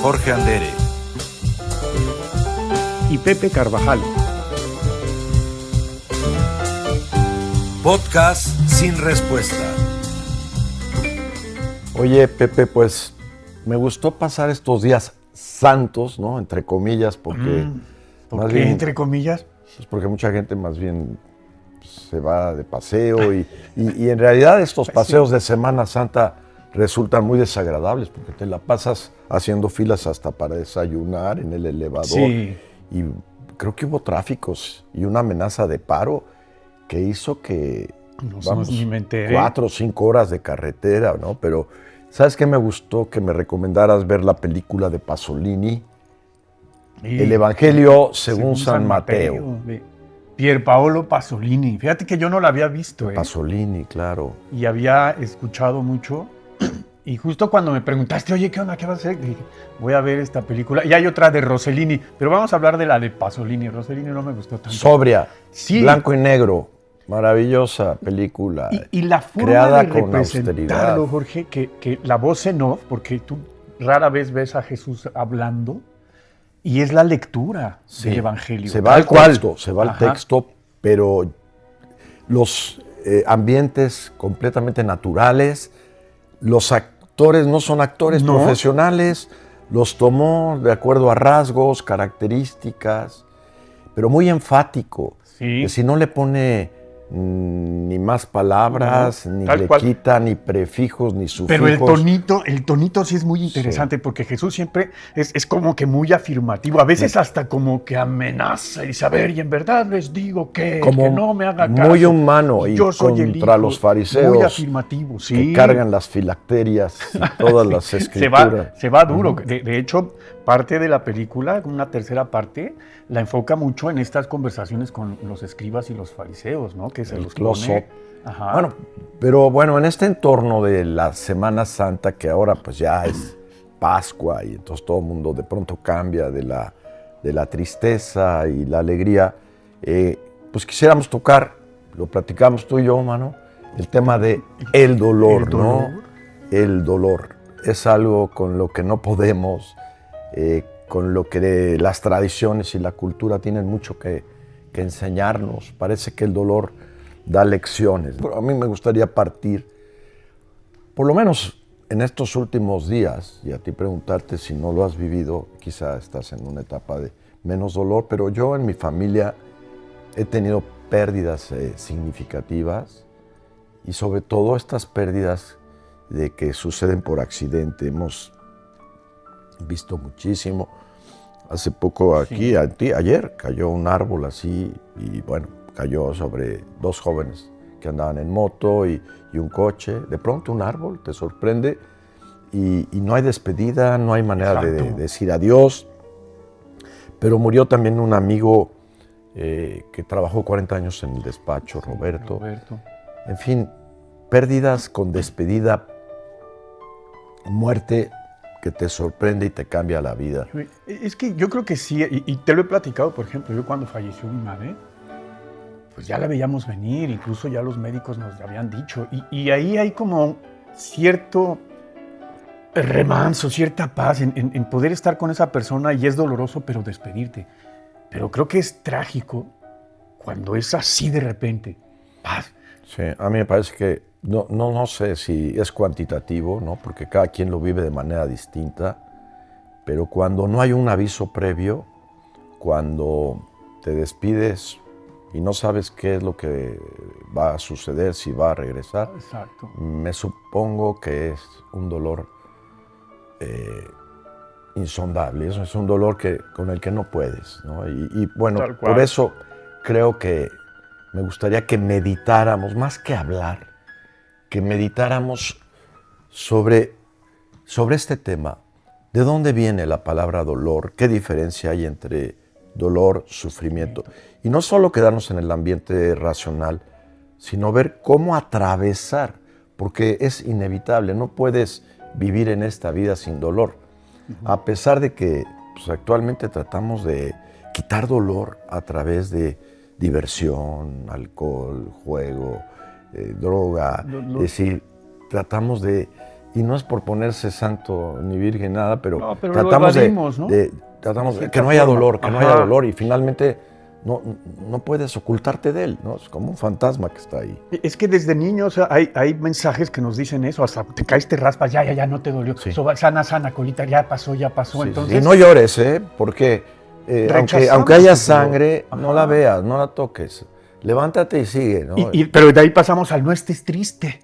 Jorge Andere y Pepe Carvajal. Podcast sin respuesta. Oye, Pepe, pues me gustó pasar estos días santos, ¿no? Entre comillas, porque... ¿Por qué entre comillas? Pues porque mucha gente más bien se va de paseo y en realidad estos paseos de Semana Santa resultan muy desagradables porque te la pasas haciendo filas hasta para desayunar en el elevador. Sí. Y creo que hubo tráficos y una amenaza de paro que hizo que, Ni me enteré. 4 o 5 horas de carretera, ¿no? Pero, ¿sabes qué me gustó? Que me recomendaras ver la película de Pasolini, El Evangelio según San Mateo. De Pierpaolo Pasolini. Fíjate que yo no la había visto. Pasolini, claro. Y había escuchado mucho. Y justo cuando me preguntaste, oye, ¿qué onda? ¿Qué vas a hacer? Dije, voy a ver esta película. Y hay otra de Rossellini, pero vamos a hablar de la de Pasolini. Rossellini no me gustó tanto. Sobria, sí. Blanco y negro, maravillosa película. Y la forma creada de con representarlo, austeridad. Jorge, que la voz en off, porque tú rara vez ves a Jesús hablando, y es la lectura del Evangelio. Se va al texto, se va al texto, pero los ambientes completamente naturales, los actores no son actores profesionales, los tomó de acuerdo a rasgos, características, pero muy enfático. Sí. Que si no le pone ni más palabras, ni le quita, ni prefijos, ni sufijos. Pero el tonito sí es muy interesante, porque Jesús siempre es como que muy afirmativo, a veces hasta como que amenaza y dice, a ver, y en verdad les digo que no me haga caso. Muy humano y yo soy contra los fariseos. Muy afirmativo, sí. Que cargan las filacterias y todas las escrituras. Se va duro. De hecho, parte de la película, una tercera parte, la enfoca mucho en estas conversaciones con los escribas y los fariseos, ¿no? Que se los pone. Ajá. Bueno, pero bueno, en este entorno de la Semana Santa, que ahora pues ya es Pascua y entonces todo el mundo de pronto cambia de la tristeza y la alegría, pues quisiéramos tocar, lo platicamos tú y yo, mano, el tema de el dolor, ¿no? El dolor es algo con lo que no podemos, con lo que las tradiciones y la cultura tienen mucho que enseñarnos. Parece que el dolor da lecciones. A mí me gustaría partir, por lo menos en estos últimos días, y a ti preguntarte si no lo has vivido, quizá estás en una etapa de menos dolor, pero yo en mi familia he tenido pérdidas significativas y sobre todo estas pérdidas de que suceden por accidente. Hemos visto muchísimo. Hace poco aquí, ayer, cayó un árbol así y bueno, cayó sobre 2 jóvenes que andaban en moto y un coche. De pronto un árbol te sorprende y no hay despedida, no hay manera de decir adiós. Pero murió también un amigo que trabajó 40 años en el despacho, Roberto. En fin, pérdidas con despedida, muerte que te sorprende y te cambia la vida. Es que yo creo que sí, y te lo he platicado, por ejemplo, yo cuando falleció mi madre, pues ya la veíamos venir, incluso ya los médicos nos habían dicho, y ahí hay como cierto remanso, cierta paz en poder estar con esa persona, y es doloroso, pero despedirte. Pero creo que es trágico cuando es así de repente. Paz. Sí, a mí me parece que no sé si es cuantitativo, ¿no? Porque cada quien lo vive de manera distinta, pero cuando no hay un aviso previo, cuando te despides y no sabes qué es lo que va a suceder, si va a regresar, me supongo que es un dolor insondable. Eso es un dolor con el que no puedes, ¿no? Y bueno, por eso creo que me gustaría que meditáramos, más que hablar, que meditáramos sobre este tema. ¿De dónde viene la palabra dolor? ¿Qué diferencia hay entre dolor, sufrimiento? Y no solo quedarnos en el ambiente racional, sino ver cómo atravesar, porque es inevitable, no puedes vivir en esta vida sin dolor. A pesar de que pues, actualmente tratamos de quitar dolor a través de diversión, alcohol, juego, droga, es decir, tratamos de y no es por ponerse santo ni virgen nada, pero, No, pero tratamos lo evadimos, ¿no? tratamos De que no haya forma. dolor, que no haya Ajá. dolor, y finalmente no puedes ocultarte de él, ¿no? Es como un fantasma que está ahí. Es que desde niños hay mensajes que nos dicen eso, hasta te caes, te raspas, ya, no te dolió. Sí. Eso va, sana, colita, ya pasó. Sí, Entonces, y no llores, porque Rechazamos aunque haya el dolor. sangre, no la Ajá. veas, no la toques. Levántate y sigue, ¿no? Pero de ahí pasamos al no estés triste,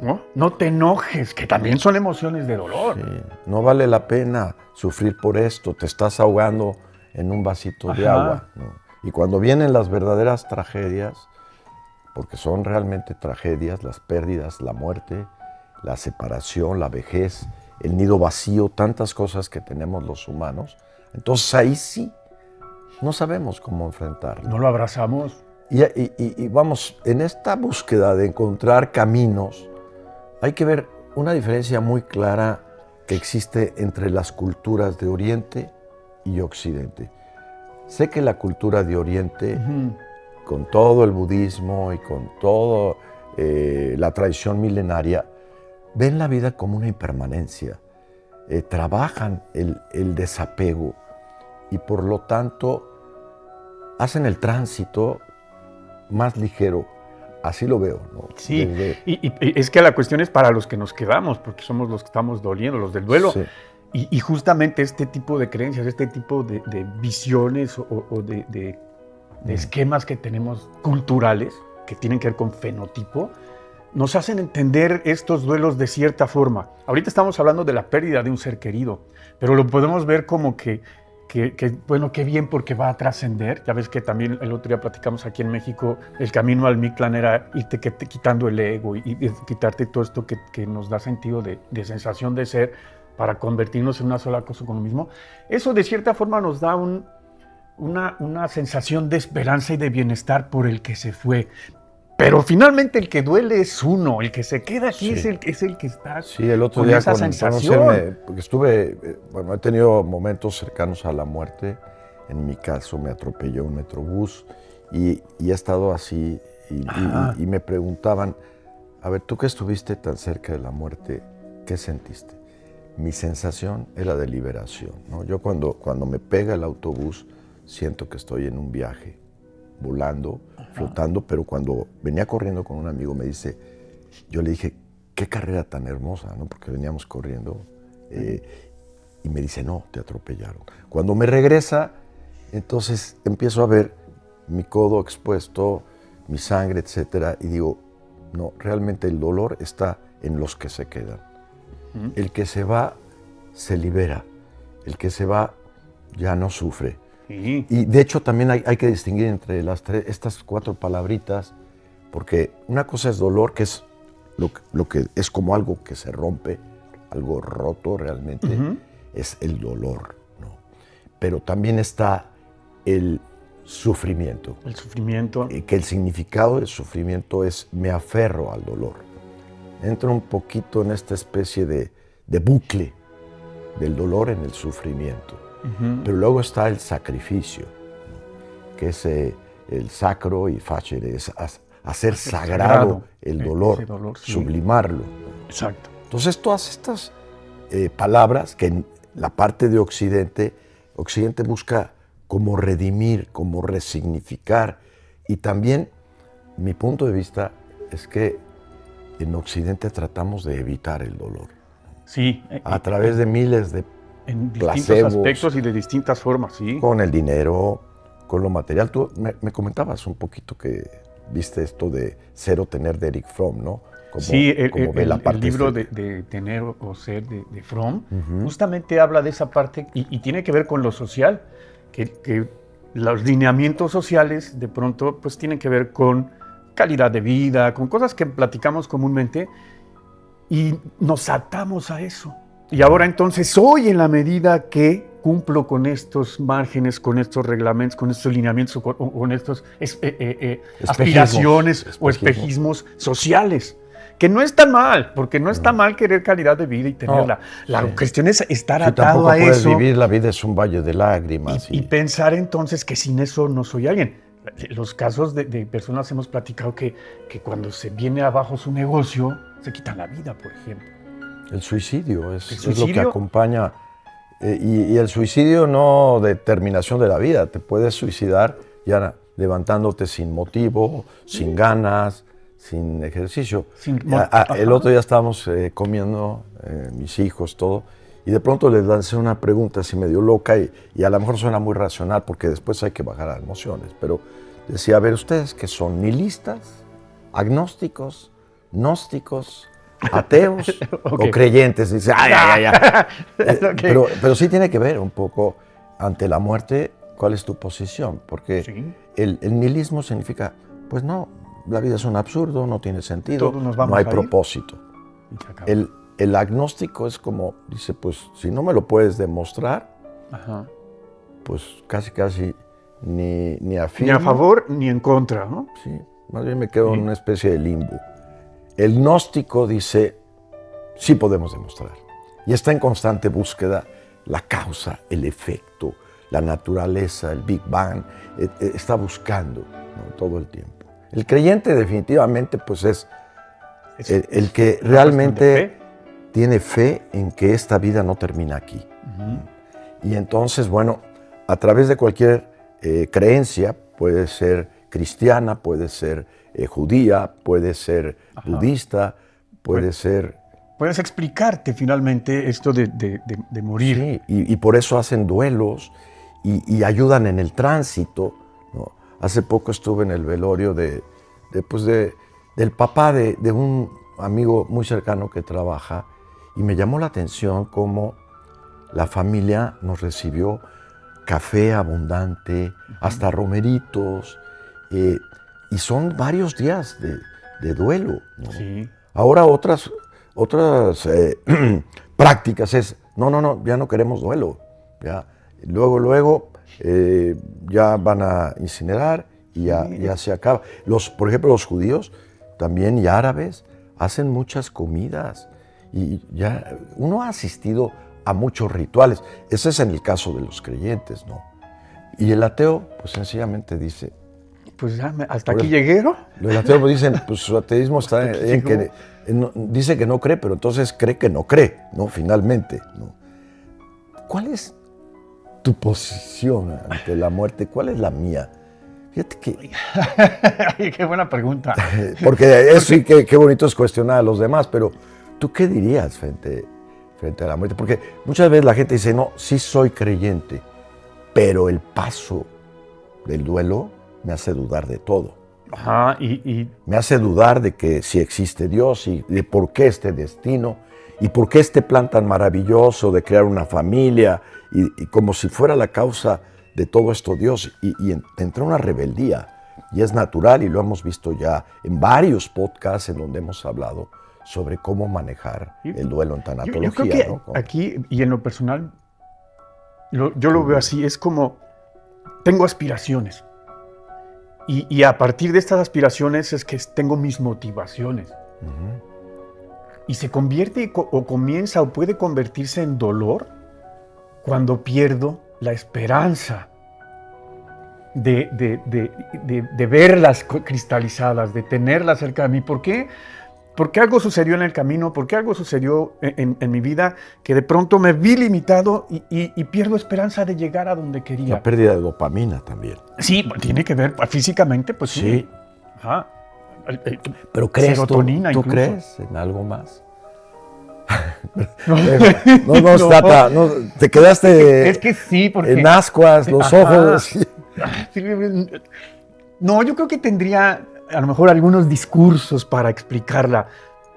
¿no? No te enojes, que también son emociones de dolor. Sí, no vale la pena sufrir por esto, te estás ahogando en un vasito de Ajá. agua, ¿no? Y cuando vienen las verdaderas tragedias, porque son realmente tragedias, las pérdidas, la muerte, la separación, la vejez, el nido vacío, tantas cosas que tenemos los humanos, entonces ahí sí no sabemos cómo enfrentarlo. No lo abrazamos. Y vamos, en esta búsqueda de encontrar caminos, hay que ver una diferencia muy clara que existe entre las culturas de Oriente y Occidente. Sé que la cultura de Oriente, con todo el budismo y con toda la tradición milenaria, ven la vida como una impermanencia, trabajan el desapego y por lo tanto hacen el tránsito más ligero. Así lo veo, ¿no? Sí, y es que la cuestión es para los que nos quedamos, porque somos los que estamos doliendo, los del duelo. Sí. Y justamente este tipo de creencias, este tipo de visiones o de esquemas que tenemos culturales, que tienen que ver con fenotipo, nos hacen entender estos duelos de cierta forma. Ahorita estamos hablando de la pérdida de un ser querido, pero lo podemos ver como que bueno, qué bien porque va a trascender. Ya ves que también el otro día platicamos aquí en México, el camino al Mictlán era irte quitando el ego y quitarte todo esto que nos da sentido de sensación de ser para convertirnos en una sola cosa con lo mismo. Eso de cierta forma nos da una sensación de esperanza y de bienestar por el que se fue. Pero finalmente el que duele es uno, el que se queda aquí Sí. es el que está Sí, el otro con día esa con sensación. conocerme, porque estuve, bueno, he tenido momentos cercanos a la muerte. En mi caso me atropelló un metrobús y he estado así y me preguntaban, a ver, tú que estuviste tan cerca de la muerte, ¿qué sentiste? Mi sensación era de liberación, ¿no? Yo cuando me pega el autobús siento que estoy en un viaje, volando, flotando, pero cuando venía corriendo con un amigo me dice, yo le dije, qué carrera tan hermosa, ¿no? Porque veníamos corriendo y me dice, no, te atropellaron. Cuando me regresa, entonces empiezo a ver mi codo expuesto, mi sangre, etcétera, y digo, no, realmente el dolor está en los que se quedan. El que se va, se libera. El que se va, ya no sufre. Sí. Y de hecho también hay que distinguir entre estas 4 palabritas, porque una cosa es dolor, que es lo que es como algo que se rompe, algo roto realmente, es el dolor, ¿no? Pero también está el sufrimiento. El sufrimiento. Que el significado del sufrimiento es me aferro al dolor. Entra un poquito en esta especie de bucle del dolor en el sufrimiento. Pero luego está el sacrificio, ¿no? Que es el sacro y facere, es hacer sagrado el dolor, sí. sublimarlo. Exacto. Entonces todas estas palabras que en la parte de Occidente busca como redimir, como resignificar. Y también mi punto de vista es que en Occidente tratamos de evitar el dolor. Sí. A través de miles de en distintos placebos, aspectos y de distintas formas, sí. con el dinero, con lo material. Tú me comentabas un poquito que viste esto de Ser o Tener de Eric Fromm, ¿no? Como, sí, como ve la parte el libro estética. de Tener o Ser de Fromm justamente habla de esa parte y tiene que ver con lo social, que los lineamientos sociales de pronto pues tienen que ver con calidad de vida, con cosas que platicamos comúnmente y nos atamos a eso. Y ahora entonces hoy en la medida que cumplo con estos márgenes, con estos reglamentos, con estos lineamientos, con estos aspiraciones o espejismos sociales, que no está mal, porque no está mal querer calidad de vida y tenerla. La cuestión es estar atado a eso. Vivir la vida es un valle de lágrimas. Y pensar entonces que sin eso no soy alguien. Los casos de personas hemos platicado que cuando se viene abajo su negocio, se quitan la vida, por ejemplo. El suicidio es lo que suicidio? acompaña. Y el suicidio no de terminación de la vida. Te puedes suicidar ya levantándote sin motivo, sin ganas, sin ejercicio. El otro día estábamos comiendo, mis hijos, todo, y de pronto les lancé una pregunta así medio loca y a lo mejor suena muy racional porque después hay que bajar a emociones, pero decía, a ver, ¿ustedes qué son? ¿Nihilistas? ¿Agnósticos? ¿Gnósticos? ¿Ateos? Okay. ¿O creyentes? Dice, ya. Okay. Pero sí tiene que ver un poco ante la muerte, ¿cuál es tu posición? Porque Sí. el nihilismo significa, pues no, la vida es un absurdo, no tiene sentido, Todos nos vamos no hay a ir. propósito. Y se acabó. El agnóstico es como, dice, pues si no me lo puedes demostrar, Ajá. pues casi ni afirmo. Ni a favor ni en contra, ¿no? Sí, más bien me quedo en una especie de limbo. El gnóstico dice, sí podemos demostrar. Y está en constante búsqueda la causa, el efecto, la naturaleza, el Big Bang. Está buscando, ¿no?, todo el tiempo. El creyente definitivamente pues es el que realmente tiene fe en que esta vida no termina aquí. Uh-huh. Y entonces, bueno, a través de cualquier creencia, puede ser cristiana, puede ser judía, puede ser budista, puede ser... Puedes explicarte finalmente esto de morir. Sí, y por eso hacen duelos y ayudan en el tránsito, ¿no? Hace poco estuve en el velorio del papá de un amigo muy cercano que trabaja y me llamó la atención cómo la familia nos recibió café abundante, hasta romeritos, y son varios días de duelo, ¿no? Sí. Ahora otras prácticas es, no, ya no queremos duelo, ya. Luego ya van a incinerar y ya se acaba. Por ejemplo, los judíos también y árabes hacen muchas comidas y ya uno ha asistido a muchos rituales. Ese es en el caso de los creyentes, ¿no? Y el ateo, pues sencillamente dice... Pues ya, hasta aquí llegué, ¿no? Los ateos dicen, pues su ateísmo está en que dice que no cree, pero entonces cree que no cree, ¿no? Finalmente, ¿no? ¿Cuál es tu posición ante la muerte? ¿Cuál es la mía? Fíjate que... Qué buena pregunta. Porque sí, qué bonito es cuestionar a los demás, pero ¿tú qué dirías frente a la muerte? Porque muchas veces la gente dice, no, sí soy creyente, pero el paso del duelo me hace dudar de todo. Ajá, me hace dudar de que si existe Dios y de por qué este destino y por qué este plan tan maravilloso de crear una familia y como si fuera la causa de todo esto Dios y entra una rebeldía y es natural y lo hemos visto ya en varios podcasts en donde hemos hablado sobre cómo manejar el duelo en tanatología. Yo creo que ¿no? aquí y en lo personal yo lo veo así, es como tengo aspiraciones. Y a partir de estas aspiraciones es que tengo mis motivaciones. Uh-huh. Y se convierte o comienza o puede convertirse en dolor cuando pierdo la esperanza de verlas cristalizadas, de tenerlas cerca de mí. ¿Por qué? Porque algo sucedió en el camino, porque algo sucedió en mi vida que de pronto me vi limitado y pierdo esperanza de llegar a donde quería. La pérdida de dopamina también. Sí, tiene que ver físicamente, pues sí. Sí. Ajá. Pero ¿crees serotonina tú incluso. crees en algo más? No, Tata, no, te quedaste es que sí, porque... en ascuas, los ojos. No, yo creo que tendría a lo mejor algunos discursos para explicarla,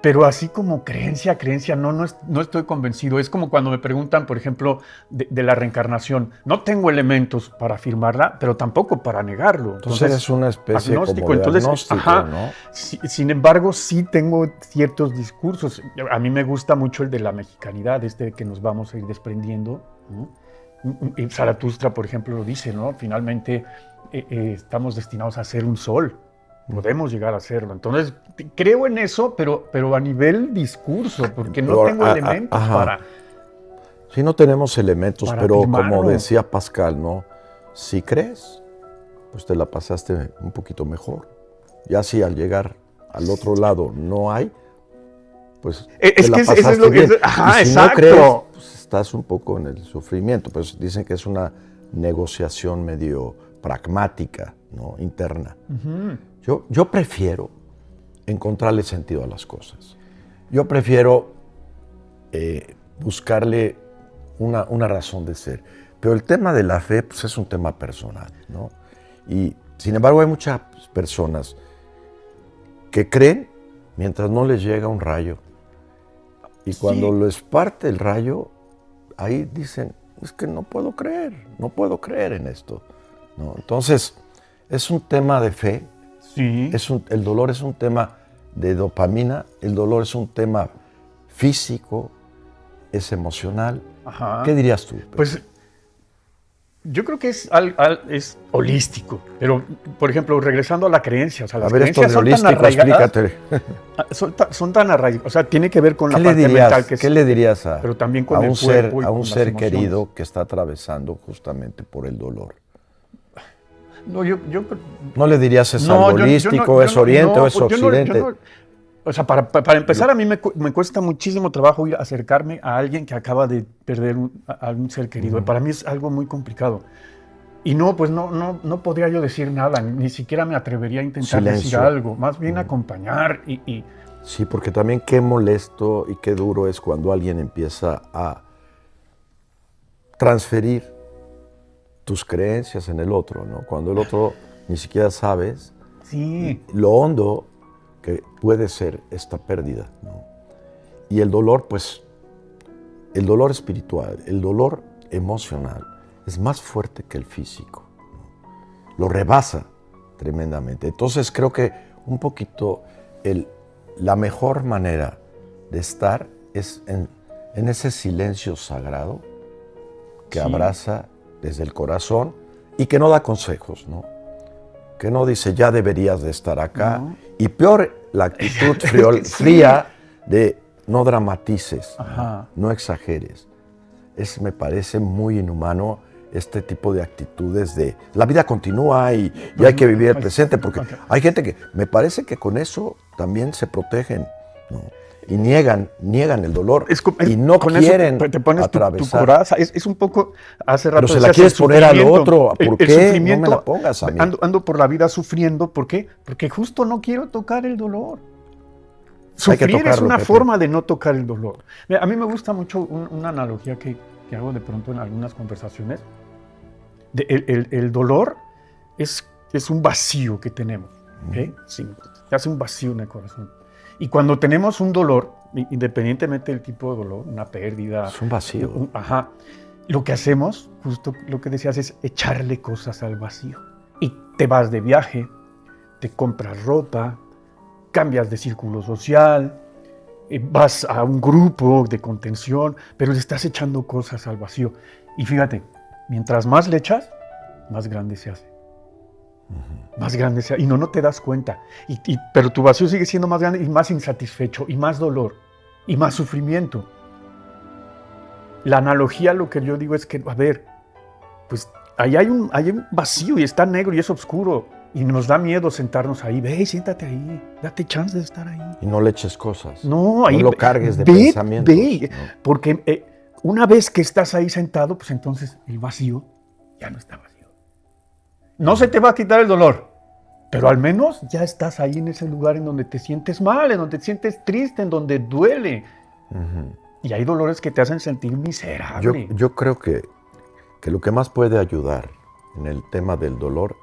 pero así como creencia, no estoy convencido. Es como cuando me preguntan, por ejemplo, de la reencarnación. No tengo elementos para afirmarla, pero tampoco para negarlo. Entonces es una especie agnóstico. como de agnóstico, ajá, ¿no? Sin embargo, sí tengo ciertos discursos. A mí me gusta mucho el de la mexicanidad, que nos vamos a ir desprendiendo, ¿no? Y Zaratustra, por ejemplo, lo dice, ¿no? Finalmente estamos destinados a ser un sol. Podemos llegar a hacerlo. Entonces, creo en eso, pero a nivel discurso, porque no tengo elementos para... Sí, no tenemos elementos, pero afirmarlo. Como decía Pascal, ¿no? Si crees, pues te la pasaste un poquito mejor. Ya si al llegar al otro lado no hay, pues Es te la que eso es pasaste lo que... bien. Ajá, Y si exacto. no crees, pues estás un poco en el sufrimiento. Pues dicen que es una negociación medio pragmática, ¿no? Interna. Yo prefiero encontrarle sentido a las cosas. Yo prefiero buscarle una razón de ser. Pero el tema de la fe, pues es un tema personal, ¿no? Y sin embargo hay muchas personas que creen mientras no les llega un rayo. Y cuando les parte el rayo, ahí dicen, es que no puedo creer en esto, ¿no? Entonces, es un tema de fe, Sí. el dolor es un tema de dopamina, el dolor es un tema físico, es emocional. Ajá. ¿Qué dirías tú? Pues yo creo que es holístico, pero por ejemplo, regresando a la creencia, o sea, las A ver, esto creencias de son tan holístico, arraigadas, explícate. son tan arraigadas, o sea, tiene que ver con ¿Qué la le parte mental que ¿Qué le dirías a, pero también con a el un cuerpo y ser, a con un las ser emociones. querido que está atravesando justamente por el dolor? No, yo ¿No le dirías es no, algo yo no- holístico, es yo no- oriente no, o es pues yo no- yo occidente? no- o sea, para empezar, a mí me cuesta muchísimo trabajo ir a acercarme a alguien que acaba de perder a un ser querido. Para mí es algo muy complicado. Y no, pues no podría yo decir nada, ni siquiera me atrevería a intentar decir Silencio. algo, más bien acompañar y Sí, porque también qué molesto y qué duro es cuando alguien empieza a transferir tus creencias en el otro, ¿no? Cuando el otro ni siquiera sabes sí, lo hondo que puede ser esta pérdida, ¿no? Y el dolor, pues, el dolor espiritual, el dolor emocional es más fuerte que el físico, ¿no? Lo rebasa tremendamente. Entonces creo que un poquito la mejor manera de estar es en ese silencio sagrado que Sí. abraza desde el corazón y que no da consejos, ¿no? Que no dice, ya deberías de estar acá. No. Y peor, la actitud Sí. fría de no dramatices, Ajá. no exageres. Me parece muy inhumano este tipo de actitudes de la vida continúa y hay que vivir el presente, porque hay gente que me parece que con eso también se protegen, ¿no? Y niegan el dolor y no con quieren eso te pones tu atravesar. coraza. Es un poco, hace rato Pero se la decías, quieres el poner al sufrimiento. otro. ¿Por El qué? No me sufrimiento, la pongas a mí. ando por la vida sufriendo. ¿Por qué? Porque justo no quiero tocar el dolor. Hay que Sufrir es tocarlo, una Pepe. forma de no tocar el dolor. Mira, a mí me gusta mucho una analogía que hago de pronto en algunas conversaciones. El dolor es un vacío que tenemos. ¿Okay? Sí, te hace un vacío en el corazón. Y cuando tenemos un dolor, independientemente del tipo de dolor, una pérdida. Es un vacío. Ajá. Lo que hacemos, justo lo que decías, es echarle cosas al vacío. Y te vas de viaje, te compras ropa, cambias de círculo social, vas a un grupo de contención, pero le estás echando cosas al vacío. Y fíjate, mientras más le echas, más grande se hace. Más grande se hace. Y no te das cuenta. Pero tu vacío sigue siendo más grande y más insatisfecho, y más dolor, y más sufrimiento. La analogía, lo que yo digo es que, a ver, pues ahí hay un vacío y está negro y es oscuro. Y nos da miedo sentarnos ahí. Ve, siéntate ahí. Date chance de estar ahí. Y no le eches cosas. No, ahí lo cargues de ve, pensamientos. Ve, ¿no? porque una vez que estás ahí sentado, pues entonces el vacío ya no está vacío. No se te va a quitar el dolor, pero al menos ya estás ahí en ese lugar en donde te sientes mal, en donde te sientes triste, en donde duele. Y hay dolores que te hacen sentir miserable. Yo creo que lo que más puede ayudar en el tema del dolor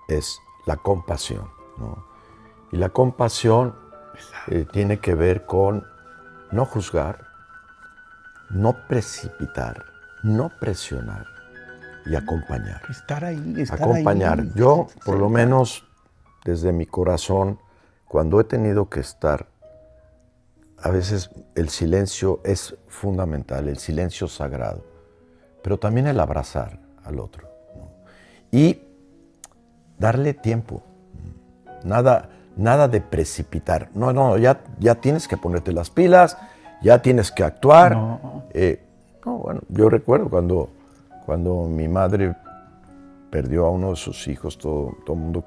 es la compasión, ¿no? Y la compasión tiene que ver con no juzgar, no precipitar, no presionar y acompañar. Estar ahí, Acompañar. ahí. Yo, por lo menos, desde mi corazón, cuando he tenido que estar, a veces el silencio es fundamental, el silencio sagrado, pero también el abrazar al otro, ¿no? Y darle tiempo. Nada de precipitar. No, ya tienes que ponerte las pilas, ya tienes que actuar. No. Bueno, yo recuerdo cuando mi madre perdió a uno de sus hijos, todo el mundo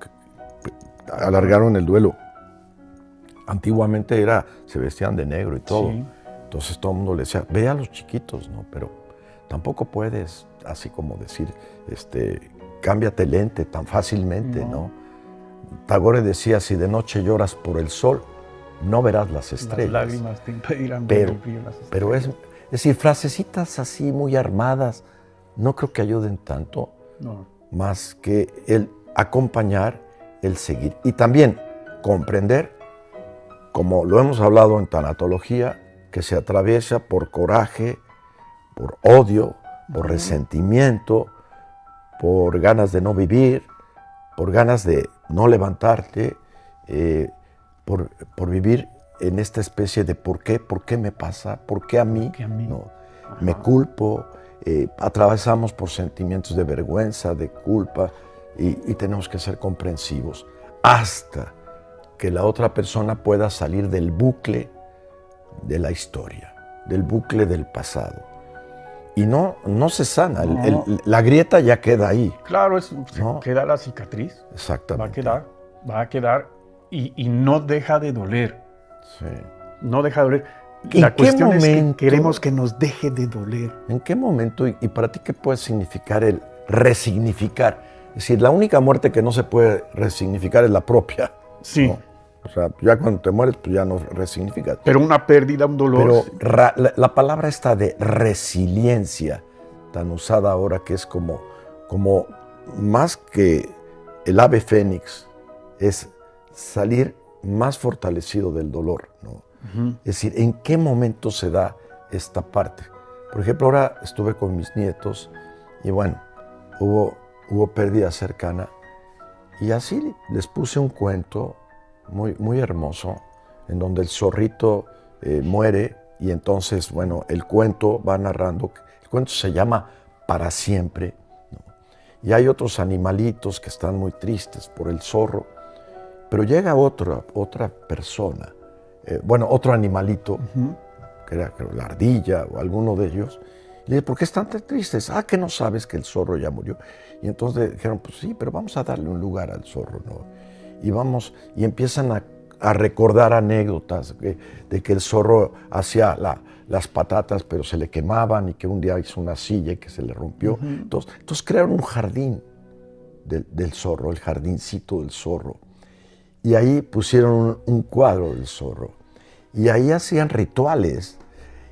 alargaron el duelo Antiguamente se vestían de negro y todo. Sí. Entonces todo el mundo le decía, ve a los chiquitos, ¿no? Pero tampoco puedes, así como decir, cámbiate lente tan fácilmente, ¿no? Tagore decía, si de noche lloras por el sol, no verás las estrellas. Las lágrimas te impedirán ver el brillo de las estrellas. Pero es decir, frasecitas así muy armadas, no creo que ayuden tanto, más que el acompañar, el seguir. Y también comprender, como lo hemos hablado en tanatología, que se atraviesa por coraje, por odio, por resentimiento, por ganas de no vivir, por ganas de no levantarte, por vivir en esta especie de ¿por qué me pasa? ¿Por qué a mí? No, me culpo, atravesamos por sentimientos de vergüenza, de culpa, y tenemos que ser comprensivos hasta que la otra persona pueda salir del bucle de la historia, del bucle del pasado. Y no se sana, la grieta ya queda ahí. Claro, queda la cicatriz. Exactamente. Va a quedar y no deja de doler. Sí. No deja de doler. La cuestión es que queremos que nos deje de doler. ¿En qué momento, y para ti qué puede significar el resignificar? Es decir, la única muerte que no se puede resignificar es la propia. Sí. ¿No? O sea, ya cuando te mueres, pues ya no resignificas. Pero una pérdida, un dolor. Pero la palabra esta de resiliencia, tan usada ahora, que es como más que el ave fénix, es salir más fortalecido del dolor, ¿no? Es decir, ¿en qué momento se da esta parte? Por ejemplo, ahora estuve con mis nietos y bueno, hubo pérdida cercana y así les puse un cuento muy, muy hermoso en donde el zorrito muere y entonces, bueno, el cuento va narrando, el cuento se llama Para Siempre, ¿no? Y hay otros animalitos que están muy tristes por el zorro, pero llega otra persona, otro animalito, que era creo, la ardilla o alguno de ellos, y le dice, ¿por qué están tan tristes? Ah, que no sabes que el zorro ya murió. Y entonces dijeron, pues sí, pero vamos a darle un lugar al zorro, ¿no? Y empiezan a recordar anécdotas de que el zorro hacía las patatas, pero se le quemaban, y que un día hizo una silla y que se le rompió. Entonces crearon un jardín del zorro, el jardincito del zorro. Y ahí pusieron un cuadro del zorro. Y ahí hacían rituales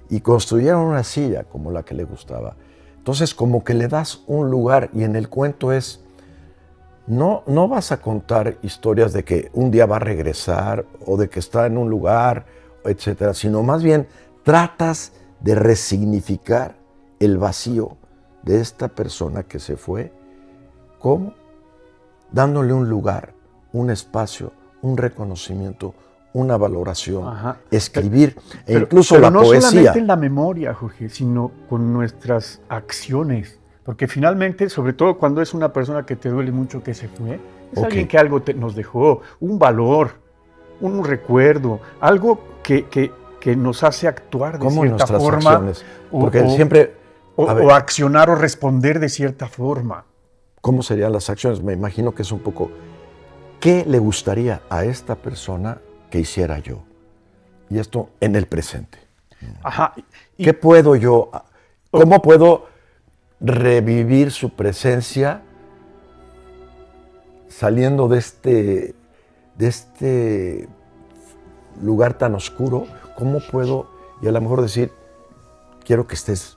y construyeron una silla como la que le gustaba. Entonces como que le das un lugar, y en el cuento es, no vas a contar historias de que un día va a regresar o de que está en un lugar, etcétera, sino más bien tratas de resignificar el vacío de esta persona que se fue. ¿Cómo? Dándole un lugar, un espacio, un reconocimiento, una valoración, escribir, e incluso la poesía. Pero no solamente en la memoria, Jorge, sino con nuestras acciones. Porque finalmente, sobre todo cuando es una persona que te duele mucho que se fue, es alguien que algo nos dejó, un valor, un recuerdo, algo que nos hace actuar de cierta forma. Acciones? Porque siempre... o accionar o responder de cierta forma. ¿Cómo serían las acciones? Me imagino que es un poco, ¿qué le gustaría a esta persona que hiciera yo? Y esto en el presente. ¿Qué puedo yo, cómo puedo revivir su presencia saliendo de este lugar tan oscuro? ¿Cómo puedo, y a lo mejor decir, quiero que estés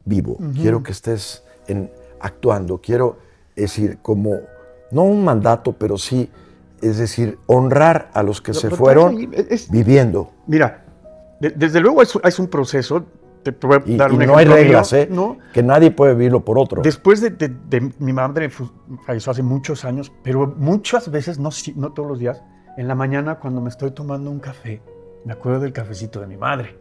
vivo, quiero que estés actuando, quiero, es decir, como, no un mandato, pero sí, es decir, honrar a los que se fueron viviendo. Mira, desde luego es un proceso. Te voy a dar un ejemplo. No hay reglas, ¿no? Que nadie puede vivirlo por otro. Después de mi madre falleció hace muchos años, pero muchas veces, no todos los días, en la mañana cuando me estoy tomando un café, me acuerdo del cafecito de mi madre.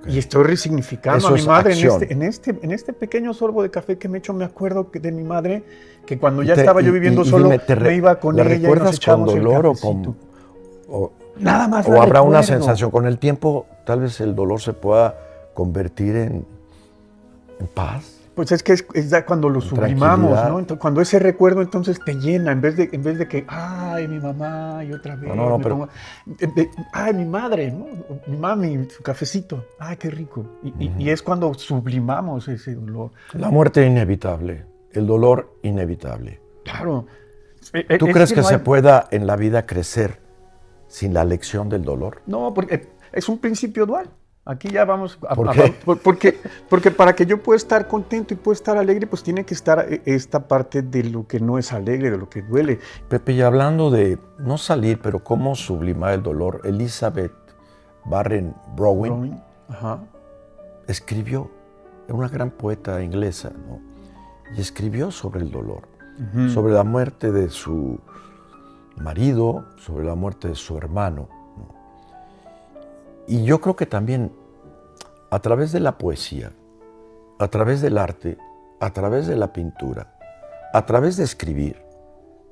Y estoy resignificando Eso a mi madre acción. en este pequeño sorbo de café que me echo. Me acuerdo de mi madre, que cuando ya estaba yo viviendo solo, me iba con ella y nos echábamos el cafecito. Nada más. O habrá una sensación, con el tiempo tal vez el dolor se pueda convertir en paz. Pues es que es ya cuando lo sublimamos, tranquilidad. ¿no? Entonces, cuando ese recuerdo entonces te llena, en vez de que, ay, mi mamá, y otra vez, No, me pero- pongo- ay, mi madre, ¿no? Mi mami, su cafecito, ay, qué rico. Y es cuando sublimamos ese dolor. La muerte es inevitable, el dolor inevitable. Claro. ¿Tú Es crees que no se hay- pueda en la vida crecer sin la lección del dolor? No, porque es un principio dual. Aquí ya vamos ¿Por qué? porque para que yo pueda estar contento y pueda estar alegre, pues tiene que estar esta parte de lo que no es alegre, de lo que duele. Pepe, y hablando de no salir, pero cómo sublimar el dolor, Elizabeth Barrett Browning Ajá. escribió, es una gran poeta inglesa, ¿no? Y escribió sobre el dolor, sobre la muerte de su marido, sobre la muerte de su hermano, ¿no? Y yo creo que también a través de la poesía, a través del arte, a través de la pintura, a través de escribir,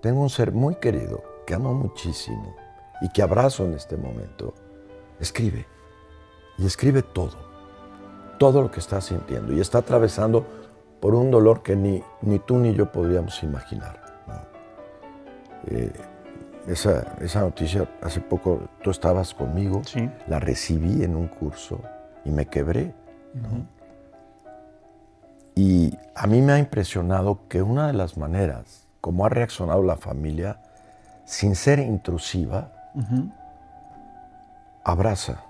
tengo un ser muy querido que amo muchísimo y que abrazo en este momento. Escribe, y escribe todo lo que está sintiendo, y está atravesando por un dolor que ni tú ni yo podríamos imaginar, ¿no? Esa noticia, hace poco tú estabas conmigo, Sí. la recibí en un curso y me quebré, ¿no? Y a mí me ha impresionado que una de las maneras como ha reaccionado la familia, sin ser intrusiva, abraza,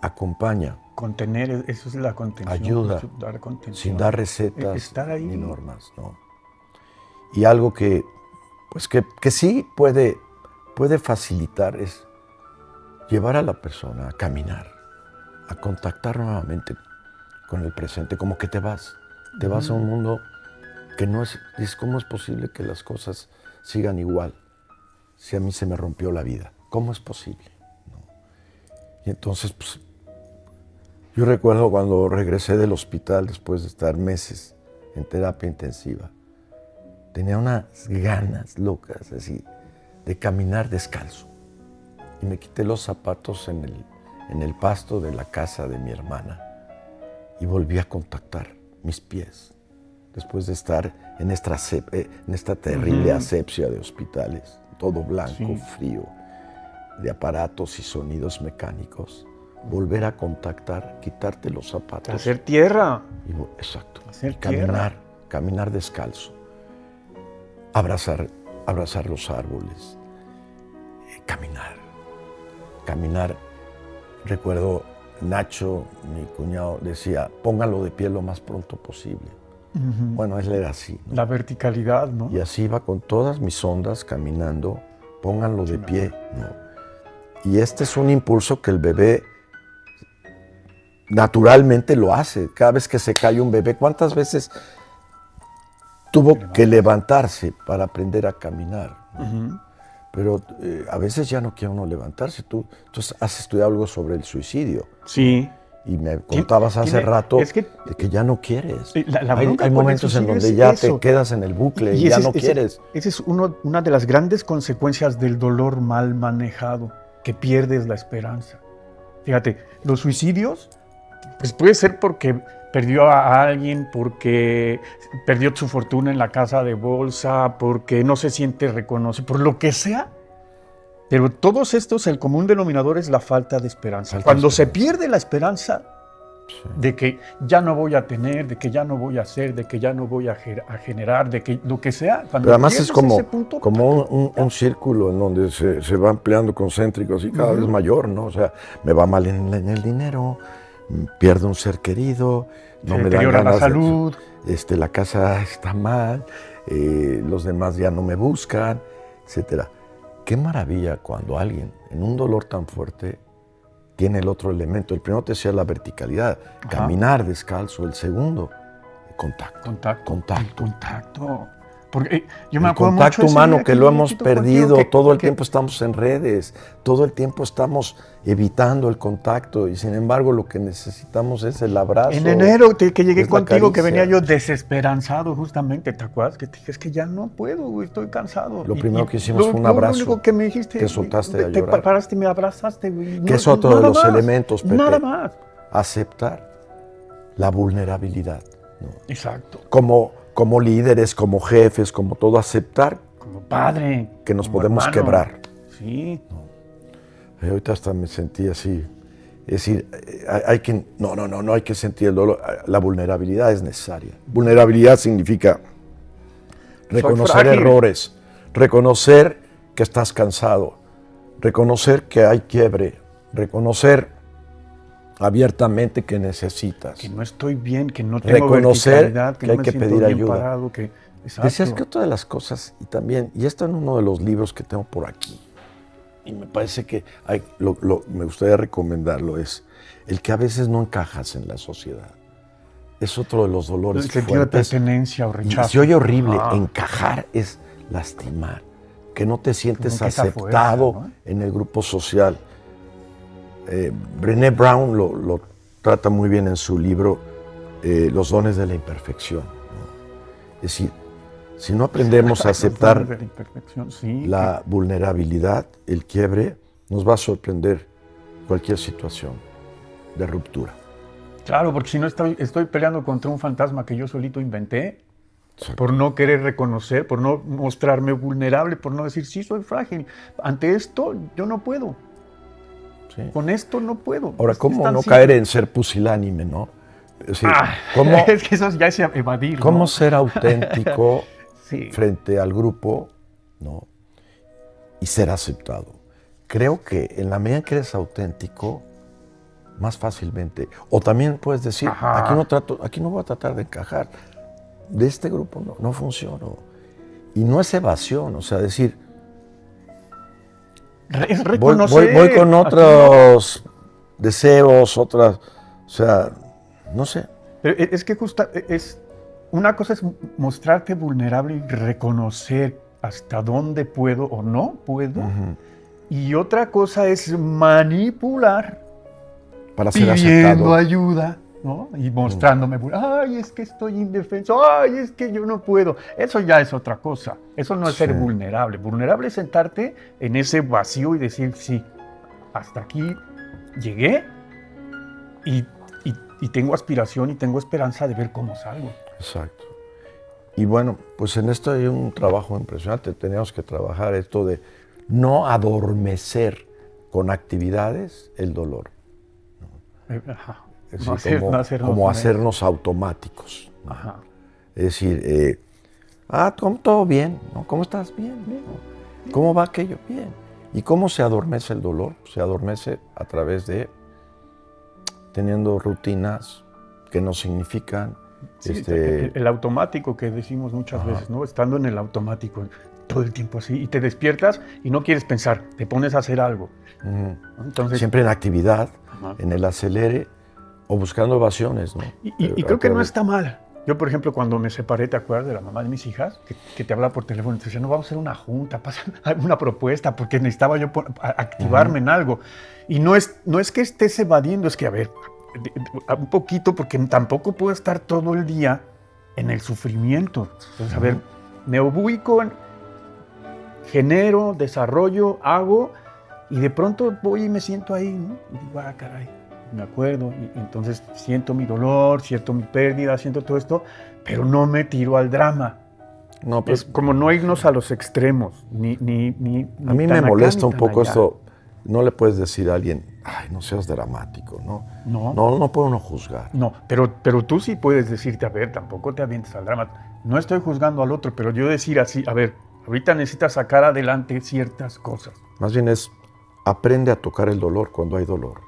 acompaña, Contener, eso es la contención. ayuda, eso es dar contención. sin dar recetas Estar ahí. ni normas, ¿no? Y algo que, pues que sí puede facilitar es llevar a la persona a caminar, a contactar nuevamente con el presente, como que te vas a un mundo que no es, dices, ¿cómo es posible que las cosas sigan igual si a mí se me rompió la vida? ¿Cómo es posible? ¿No? Y entonces, pues, yo recuerdo cuando regresé del hospital después de estar meses en terapia intensiva, tenía unas ganas locas así de caminar descalzo. Y me quité los zapatos en el pasto de la casa de mi hermana y volví a contactar mis pies después de estar en esta terrible asepsia de hospitales, todo blanco, Sí. frío, de aparatos y sonidos mecánicos. Volver a contactar, quitarte los zapatos. Hacer tierra. Exacto. Hacer Y caminar, tierra. caminar descalzo. Abrazar los árboles. Caminar. Recuerdo Nacho, mi cuñado, decía, póngalo de pie lo más pronto posible. Bueno, él era así, ¿no? La verticalidad, ¿no? Y así iba con todas mis ondas caminando, pónganlo de pie, ¿no? Y este es un impulso que el bebé naturalmente lo hace. Cada vez que se cae un bebé, ¿cuántas veces tuvo que levantarse para aprender a caminar? Pero a veces ya no quiere uno levantarse. Tú has estudiado algo sobre el suicidio. Sí. Y me contabas hace tiene- rato es que- de que ya no quieres. La Hay bronca con el momentos en suicidio donde es ya eso. te quedas en el bucle y, ya ese no es- ese- quieres. Esa es una de las grandes consecuencias del dolor mal manejado, que pierdes la esperanza. Fíjate, los suicidios, pues puede ser porque perdió a alguien, porque perdió su fortuna en la casa de bolsa, porque no se siente reconocido, por lo que sea. Pero todos estos, el común denominador es la falta de esperanza. Falta de Cuando se esperanza. pierde la esperanza de que ya no voy a tener, de que ya no voy a hacer, de que ya no voy a generar, de que lo que sea. Cuando Pero además es pierdes ese punto, como un círculo en donde se va ampliando concéntricos y cada vez mayor, ¿no? O sea, me va mal en el dinero, pierdo un ser querido, no se me dan deteriora la ganas salud. la casa está mal, los demás ya no me buscan, etcétera. Qué maravilla cuando alguien en un dolor tan fuerte tiene el otro elemento. El primero te decía la verticalidad, caminar descalzo. El segundo, contacto. Contacto. Porque yo me El acuerdo contacto mucho ese humano día que lo yo hemos quito perdido, contigo, todo el tiempo estamos en redes, todo el tiempo estamos evitando el contacto y sin embargo lo que necesitamos es el abrazo. En enero que llegué es la contigo, que caricia. venía yo desesperanzado justamente, ¿te acuerdas? Que te dije, es que ya no puedo, güey, estoy cansado. Lo primero que hicimos fue un abrazo. Lo único que me dijiste, Te soltaste a te llorar. paraste y me abrazaste, güey. Que es otro de nada los más, elementos, Pepe. Nada más. Aceptar la vulnerabilidad. ¿no? Exacto. Como líderes, como jefes, como todo, aceptar Como padre. que nos como podemos hermano. quebrar. Sí. Ahorita hasta me sentí así. Es decir, no hay que sentir el dolor. La vulnerabilidad es necesaria. Vulnerabilidad significa reconocer frágil. errores, reconocer que estás cansado, reconocer que hay quiebre, reconocer abiertamente que necesitas. Que no estoy bien, que no tengo Reconocer verticalidad, que no hay me que siento pedir bien ayuda. parado, que... Exacto. Decías que otra de las cosas, y esto en uno de los libros que tengo por aquí, y me parece que me gustaría recomendarlo, es el que a veces no encajas en la sociedad. Es otro de los dolores El sentido de fuertes. pertenencia o Y rechazo. se oye horrible. Ajá. Encajar es lastimar, que no te sientes Como que esa aceptado fuerza, ¿no? en el grupo social. Brené Brown lo trata muy bien en su libro Los dones de la imperfección, ¿no? Es decir, si no aprendemos a Los dones aceptar de la imperfección, sí. la vulnerabilidad, el quiebre, nos va a sorprender cualquier situación de ruptura. Claro, porque si no estoy peleando contra un fantasma que yo solito inventé, Exacto. por no querer reconocer, por no mostrarme vulnerable, por no decir, sí, soy frágil. Ante esto, yo no puedo. Sí. Con esto no puedo. Ahora, Es ¿cómo tan no simple. caer en ser pusilánime, no? Es decir, ¿cómo, Es que eso ya es evadir, cómo ¿no? ser auténtico Sí. frente al grupo, ¿no? Y ser aceptado. Creo que en la medida en que eres auténtico, más fácilmente. O también puedes decir, Ajá. aquí no voy a tratar de encajar. De este grupo no funciono. Y no es evasión, o sea, decir, Es voy reconocer. con Aquí otros deseos, otras, o sea, no sé. Pero es que una cosa es mostrarte vulnerable y reconocer hasta dónde puedo o no puedo. Y otra cosa es manipular Para ser pidiendo aceptado. ayuda, ¿no? Y mostrándome, ay, es que estoy indefenso, ay, es que yo no puedo. Eso ya es otra cosa. Eso no es ser Sí. vulnerable. Vulnerable es sentarte en ese vacío y decir, sí, hasta aquí llegué y tengo aspiración y tengo esperanza de ver cómo salgo. Exacto. Y bueno, pues en esto hay un trabajo impresionante. Teníamos que trabajar esto de no adormecer con actividades el dolor. Ajá. Es No decir, hacernos como una- hacernos automáticos, ¿no? Ajá. Es decir, todo bien, ¿no? ¿Cómo estás? Bien, bien. ¿No? ¿Cómo va aquello? Bien. ¿Y cómo se adormece el dolor? Se adormece a través de teniendo rutinas que no significan. Sí, el automático que decimos muchas veces, ¿no? Estando en el automático todo el tiempo así y te despiertas y no quieres pensar, te pones a hacer algo. ¿No? Entonces, Siempre en actividad, Ajá. en el acelere o buscando ovaciones, ¿no? Y creo que no está mal. Yo, por ejemplo, cuando me separé, ¿te acuerdas de la mamá de mis hijas? Que te hablaba por teléfono y te decía, no, vamos a hacer una junta, pasa una propuesta, porque necesitaba yo activarme en algo. Y no es que estés evadiendo, es que, a ver, un poquito, porque tampoco puedo estar todo el día en el sufrimiento. Entonces, a ver, me ubico, genero, desarrollo, hago, y de pronto voy y me siento ahí, ¿no? Y digo, caray. Me acuerdo, y entonces siento mi dolor, siento mi pérdida, siento todo esto, pero no me tiro al drama. No, pues, Es como no irnos a los extremos, ni a mí tan me acá, molesta ni un tan poco allá. esto. No le puedes decir a alguien, ay, no seas dramático, ¿no? No puede uno juzgar. No, pero tú sí puedes decirte, a ver, tampoco te avientes al drama. No estoy juzgando al otro, pero yo decir así, a ver, ahorita necesitas sacar adelante ciertas cosas. Más bien es, aprende a tocar el dolor cuando hay dolor.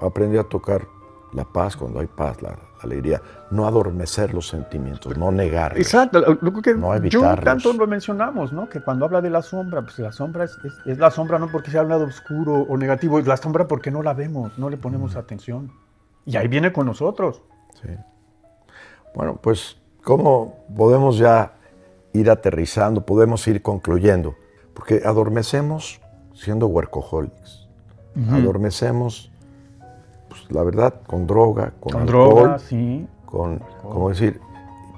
Aprende a tocar la paz cuando hay paz, la alegría. No adormecer los sentimientos, no negarlos. Exacto, lo que No yo evitarlos. tanto lo mencionamos, ¿no? Que cuando habla de la sombra, pues la sombra es la sombra no porque sea un lado oscuro o negativo, es la sombra porque no la vemos, no le ponemos atención. Y ahí viene con nosotros. Sí. Bueno, pues, ¿cómo podemos ya ir aterrizando, podemos ir concluyendo? Porque adormecemos siendo workaholics. Adormecemos, pues, la verdad, con droga, con alcohol, droga, sí. como decir,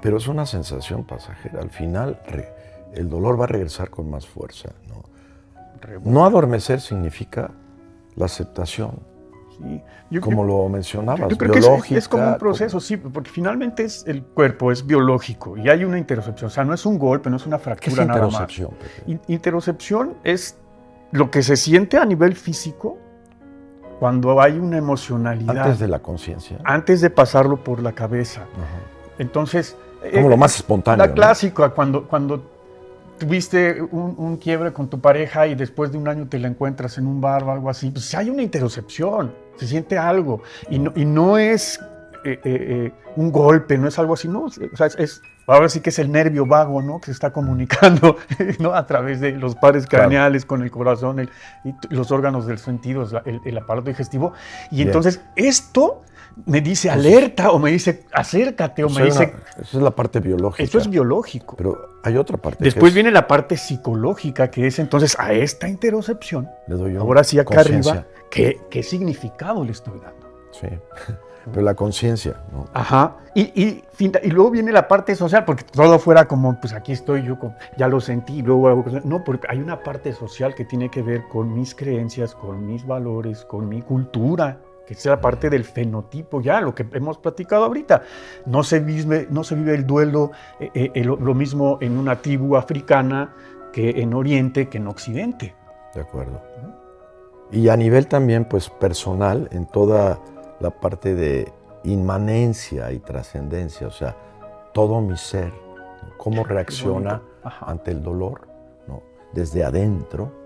pero es una sensación pasajera. Al final, el dolor va a regresar con más fuerza, ¿no? No adormecer significa la aceptación Sí. Como lo mencionabas, yo creo que biológica. es como un proceso, sí, porque finalmente el cuerpo es biológico y hay una interocepción. O sea, no es un golpe, no es una fractura. ¿Qué es nada interocepción, más. Pepe? Interocepción es lo que se siente a nivel físico cuando hay una emocionalidad. Antes de la conciencia. Antes de pasarlo por la cabeza. Ajá. Entonces... Como lo más espontáneo. La clásica, cuando tuviste un quiebre con tu pareja y después de un año te la encuentras en un bar o algo así, pues hay una interocepción, se siente algo. Y no es un golpe, no es algo así, no. O sea, ahora sí que es el nervio vago, ¿no? Que se está comunicando, ¿no? A través de los pares craneales, con el corazón, y los órganos del sentido, el aparato digestivo. Y Bien. entonces esto me dice alerta, o me dice acércate, o me dice... Esa es la parte biológica. Esto es biológico. Pero hay otra parte. Después viene la parte psicológica, que es entonces a esta interocepción, le doy ahora sí acá conciencia. arriba, ¿qué significado le estoy dando? Sí, pero la conciencia, ¿no? Ajá, y luego viene la parte social, porque todo fuera como, pues aquí estoy yo, ya lo sentí, luego hago cosas. No, porque hay una parte social que tiene que ver con mis creencias, con mis valores, con mi cultura, que es la parte del fenotipo, ya lo que hemos platicado ahorita. No se vive el duelo lo mismo en una tribu africana que en Oriente, que en Occidente. De acuerdo. Y a nivel también, pues, personal, en toda la parte de inmanencia y trascendencia, o sea, todo mi ser, ¿no? Cómo reacciona ante el dolor, ¿no? Desde adentro.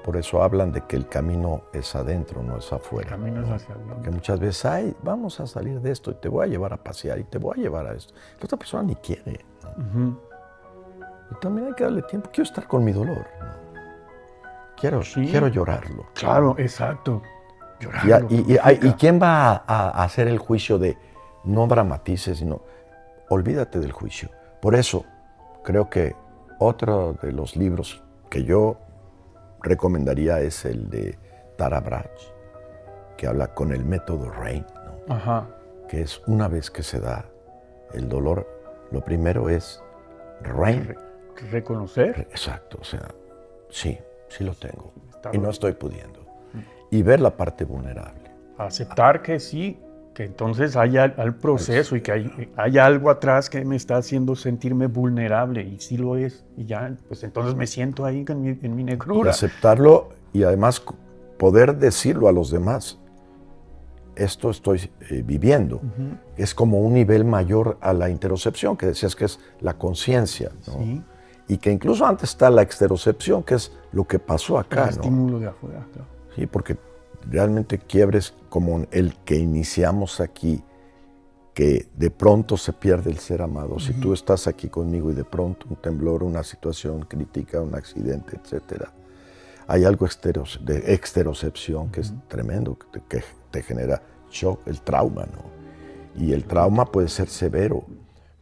Por eso hablan de que el camino es adentro, no es afuera. El camino es hacia adentro. Porque muchas veces, vamos a salir de esto y te voy a llevar a pasear y te voy a llevar a esto. La otra persona ni quiere, ¿no? Y también hay que darle tiempo. Quiero estar con mi dolor, ¿no? Quiero llorarlo. Claro, exacto. Llorarlo. ¿Y quién va a hacer el juicio de no dramatices, sino olvídate del juicio? Por eso creo que otro de los libros que yo recomendaría es el de Tara Brach, que habla con el método Rain, ¿no? Ajá. Que es una vez que se da el dolor, lo primero es Rain. Reconocer. Exacto, o sea, sí lo tengo Está y bien. no estoy pudiendo. Y ver la parte vulnerable. Aceptar que sí, que entonces hay el proceso y que hay algo atrás que me está haciendo sentirme vulnerable, y sí lo es, y ya, pues entonces me siento ahí en mi Y negrura. aceptarlo y además poder decirlo a los demás. Esto estoy viviendo. Es como un nivel mayor a la interocepción, que decías que es la conciencia, ¿no? Sí. Y que incluso antes está la exterocepción, que es lo que pasó acá, El ¿no? estímulo de afuera, claro. Sí, porque realmente quiebres como el que iniciamos aquí, que de pronto se pierde el ser amado. Si tú estás aquí conmigo y de pronto un temblor, una situación crítica, un accidente, etcétera, hay algo de exterocepción que es tremendo, que te genera shock, el trauma, ¿no? Y el trauma puede ser severo.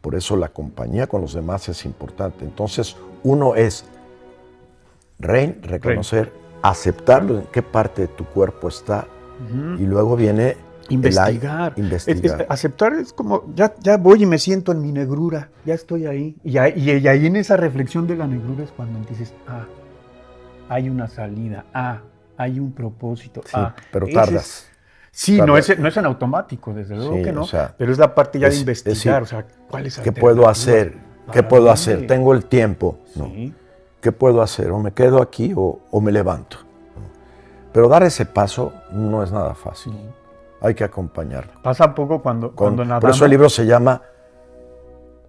Por eso la compañía con los demás es importante. Entonces, uno es reconocer, aceptarlo en qué parte de tu cuerpo está, y luego viene Investigar. investigar. Aceptar es como, ya voy y me siento en mi negrura, ya estoy ahí. Y ahí en esa reflexión de la negrura es cuando dices, hay una salida, hay un propósito. Sí, pero tardas. Sí, tardas. No es en automático, desde luego Sí, que no, o sea, pero es la parte ya de decir, investigar, o sea, ¿cuál es la ¿qué puedo hacer? ¿Qué puedo dónde? hacer? Tengo el tiempo, ¿no? Sí. ¿Qué puedo hacer? O me quedo aquí o me levanto, ¿no? Pero dar ese paso no es nada fácil. Hay que acompañarlo. Pasa un poco cuando nadamos. Por eso el libro se llama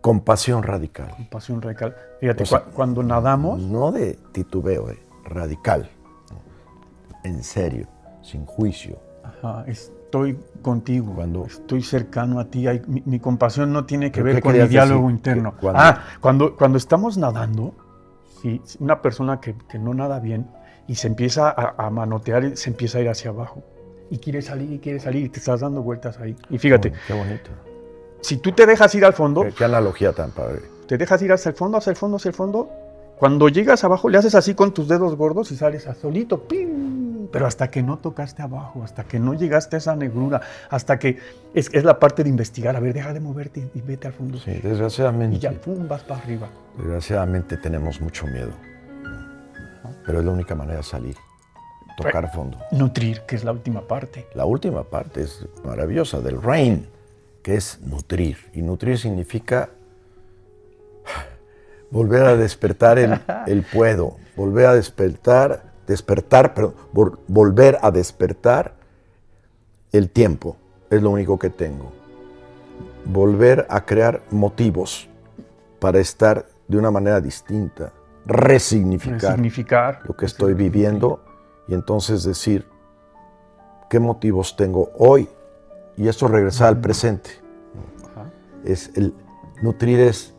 Compasión Radical. Compasión radical. Fíjate, O sea, cuando nadamos, No de titubeo, radical. En serio, sin juicio. estoy contigo, Cuando- estoy cercano a ti. Mi compasión no tiene que ¿Pero ver qué con mi querías diálogo decir? interno. Cuando- Cuando estamos nadando, si una persona que no nada bien y se empieza a manotear, se empieza a ir hacia abajo y quiere salir, y te estás dando vueltas ahí. Y fíjate, Qué bonito. si tú te dejas ir al fondo, Qué analogía tan padre. te dejas ir hacia el fondo, hacia el fondo, hacia el fondo. Cuando llegas abajo, le haces así con tus dedos gordos y sales a solito, ¡pim! Pero hasta que no tocaste abajo, hasta que no llegaste a esa negrura, hasta que es la parte de investigar. A ver, deja de moverte y vete al fondo. Sí, Y desgraciadamente. ya, ¡pum!, vas para arriba. Desgraciadamente tenemos mucho miedo. Pero es la única manera de salir. tocar fondo. Nutrir, que es la última parte. La última parte es maravillosa, del rain, que es nutrir. Y nutrir significa volver a despertar el puedo, volver a volver a despertar el tiempo, es lo único que tengo. Volver a crear motivos para estar de una manera distinta, resignificar lo que estoy viviendo y entonces decir qué motivos tengo hoy y eso regresar al presente. Nutrir es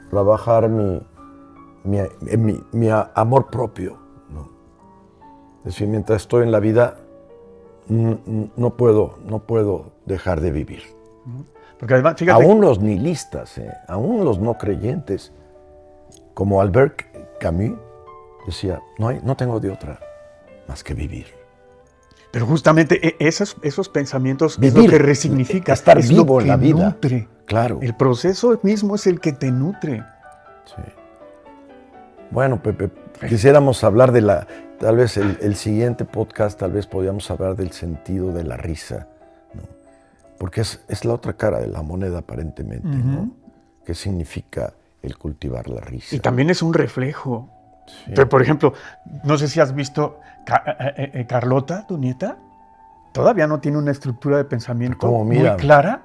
trabajar mi amor propio, ¿no? Es decir, mientras estoy en la vida no puedo dejar de vivir. Porque además, fíjate, Aún los nihilistas, aún los no creyentes, como Albert Camus decía, no tengo de otra más que vivir. pero justamente esos pensamientos Vivir, es lo que resignifica, estar es vivo lo en que la vida. nutre. Claro. El proceso mismo es el que te nutre. Sí. Bueno, Pepe, quisiéramos hablar tal vez el siguiente podcast, tal vez podríamos hablar del sentido de la risa, ¿no? Porque es la otra cara de la moneda aparentemente, ¿no? ¿Qué significa el cultivar la risa? Y también es un reflejo. Sí. Pero, por ejemplo, no sé si has visto Carlota, tu nieta, todavía no tiene una estructura de pensamiento muy clara,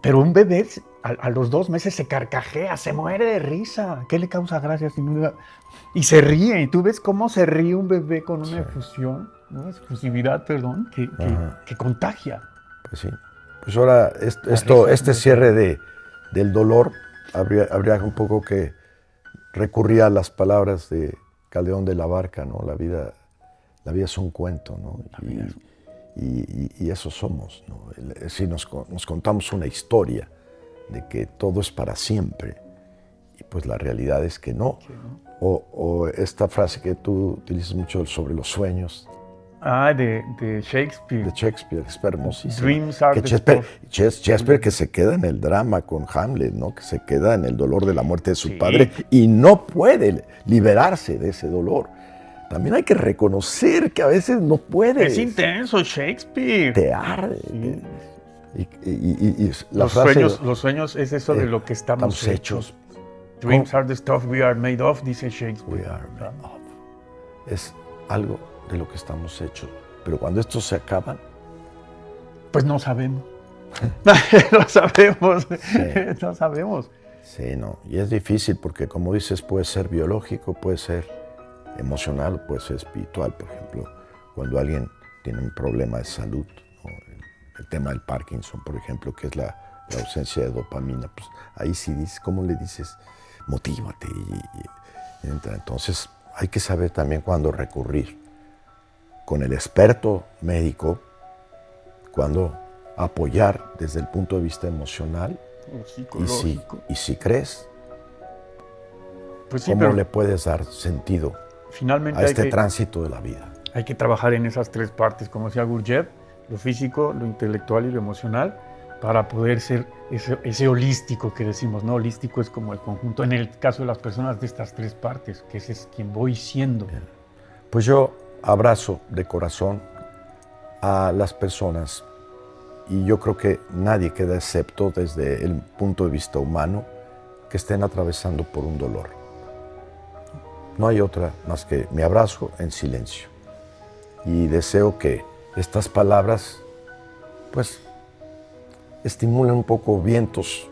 pero un bebé a los 2 meses se carcajea, se muere de risa. ¿Qué le causa gracia? Y se ríe, y tú ves cómo se ríe un bebé con una efusividad, que contagia. Pues sí. Pues ahora, este cierre del dolor, habría un poco que recurrir a las palabras de Calderón de la Barca, ¿no? La vida es un cuento, ¿no? Y eso somos, ¿no? Si nos contamos una historia de que todo es para siempre, y pues la realidad es que no. O esta frase que tú utilizas mucho sobre los sueños. De Shakespeare. De Shakespeare, es hermosísimo. Dreams are que the stuff. Shakespeare que se queda en el drama con Hamlet, ¿no? Que se queda en el dolor de la muerte de su padre y no puede liberarse de ese dolor. También hay que reconocer que a veces no puede. Es intenso Shakespeare. Te arde. Sí. Y los sueños es eso de lo que estamos hechos. Dreams are the stuff we are made of, dice Shakespeare. We are made of. Es algo de lo que estamos hechos. Pero cuando estos se acaban, pues no sabemos. No sabemos. Sí. No sabemos. Sí, no. Y es difícil porque, como dices, puede ser biológico, puede ser emocional, puede ser espiritual. Por ejemplo, cuando alguien tiene un problema de salud, ¿no? El tema del Parkinson, por ejemplo, que es la ausencia de dopamina, pues ahí sí dices, ¿cómo le dices? Motívate. Y entra. Entonces, hay que saber también cuándo recurrir con el experto médico, cuándo apoyar desde el punto de vista emocional. Y si crees, pues sí, ¿cómo le puedes dar sentido finalmente a este tránsito de la vida? Hay que trabajar en esas 3 partes, como decía Gurdjieff, lo físico, lo intelectual y lo emocional, para poder ser ese holístico que decimos, ¿no? Holístico es como el conjunto, en el caso de las personas, de estas 3 partes, que ese es quien voy siendo. Bien. Pues yo abrazo de corazón a las personas y yo creo que nadie queda excepto desde el punto de vista humano que estén atravesando por un dolor. No hay otra más que mi abrazo en silencio y deseo que estas palabras pues estimulen un poco vientos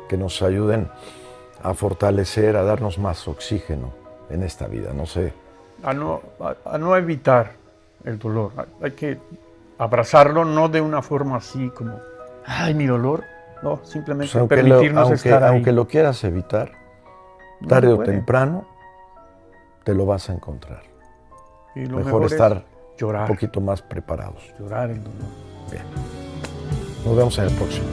que nos ayuden a fortalecer, a darnos más oxígeno en esta vida, no sé. A no evitar el dolor, hay que abrazarlo, no de una forma así como, ay, mi dolor, no, simplemente pues permitirnos estar ahí. Aunque lo quieras evitar, tarde o temprano te lo vas a encontrar. Y lo mejor estar llorar, un poquito más preparados. Llorar el dolor. Bien. Nos vemos en el próximo.